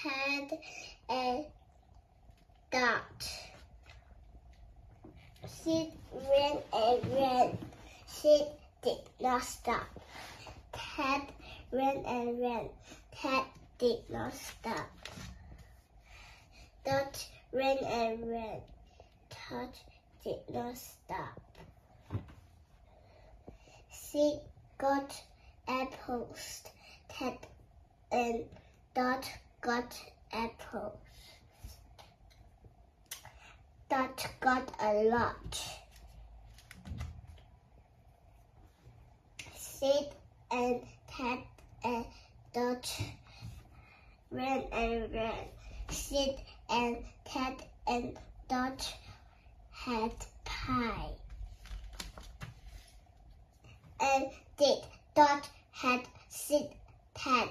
had a dot. Sid ran and ran. Sid did not stop. Ted ran and ran. Ted did not stop. Dot ran and ran. Dot did not stop. Sid got apples. Ted and Dot got apples. Dot got a lot. Sid and Ted and Dot ran and ran. Sid and Ted and Dot had pie. And did Dot had Sid Ted.